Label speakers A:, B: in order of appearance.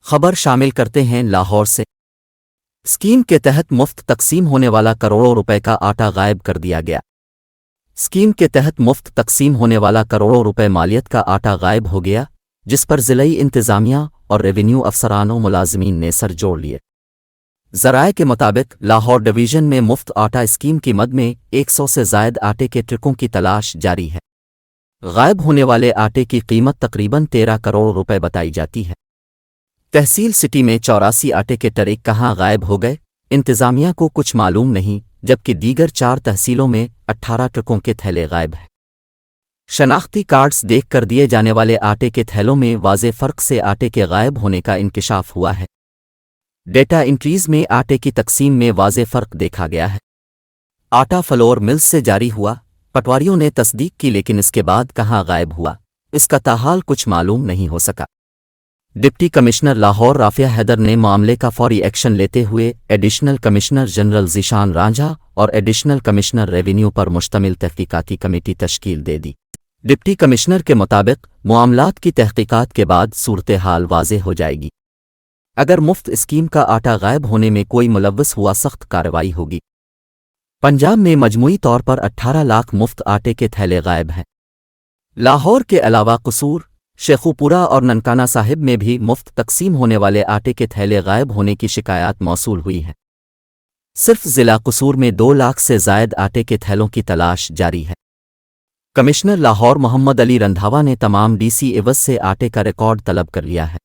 A: خبر شامل کرتے ہیں لاہور سے۔ اسکیم کے تحت مفت تقسیم ہونے والا کروڑوں روپے کا آٹا غائب کر دیا گیا۔ اسکیم کے تحت مفت تقسیم ہونے والا کروڑوں روپے مالیت کا آٹا غائب ہو گیا، جس پر ضلعی انتظامیہ اور ریونیو افسران و ملازمین نے سر جوڑ لیے۔ ذرائع کے مطابق لاہور ڈویژن میں مفت آٹا اسکیم کی مد میں 100 سے زائد آٹے کے ٹرکوں کی تلاش جاری ہے۔ غائب ہونے والے آٹے کی قیمت تقریباً 13 کروڑ روپے بتائی جاتی ہے۔ تحصیل سٹی میں 84 آٹے کے ٹرک کہاں غائب ہو گئے، انتظامیہ کو کچھ معلوم نہیں، جبکہ دیگر 4 تحصیلوں میں 18 ٹرکوں کے تھیلے غائب ہیں۔ شناختی کارڈز دیکھ کر دیے جانے والے آٹے کے تھیلوں میں واضح فرق سے آٹے کے غائب ہونے کا انکشاف ہوا ہے۔ ڈیٹا انٹریز میں آٹے کی تقسیم میں واضح فرق دیکھا گیا ہے۔ آٹا فلور ملز سے جاری ہوا، پٹواریوں نے تصدیق کی، لیکن اس کے بعد کہاں غائب ہوا، اس کا تاحال کچھ معلوم نہیں ہو سکا۔ ڈپٹی کمشنر لاہور رافیہ حیدر نے معاملے کا فوری ایکشن لیتے ہوئے additional commissioner general Zeeshan Ranjha اور ایڈیشنل کمشنر ریونیو پر مشتمل تحقیقاتی کمیٹی تشکیل دے دی۔ ڈپٹی کمشنر کے مطابق معاملات کی تحقیقات کے بعد صورتحال واضح ہو جائے گی۔ اگر مفت اسکیم کا آٹا غائب ہونے میں کوئی ملوث ہوا، سخت کارروائی ہوگی۔ پنجاب میں مجموعی طور پر 18 لاکھ مفت آٹے کے تھیلے غائب ہیں۔ لاہور کے علاوہ قصور، شیخوپورہ اور ننکانہ صاحب میں بھی مفت تقسیم ہونے والے آٹے کے تھیلے غائب ہونے کی شکایات موصول ہوئی ہیں۔ صرف ضلع قصور میں 2 لاکھ سے زائد آٹے کے تھیلوں کی تلاش جاری ہے۔ کمشنر لاہور محمد علی رندھاوا نے تمام ڈی سی ایوز سے آٹے کا ریکارڈ طلب کر لیا ہے۔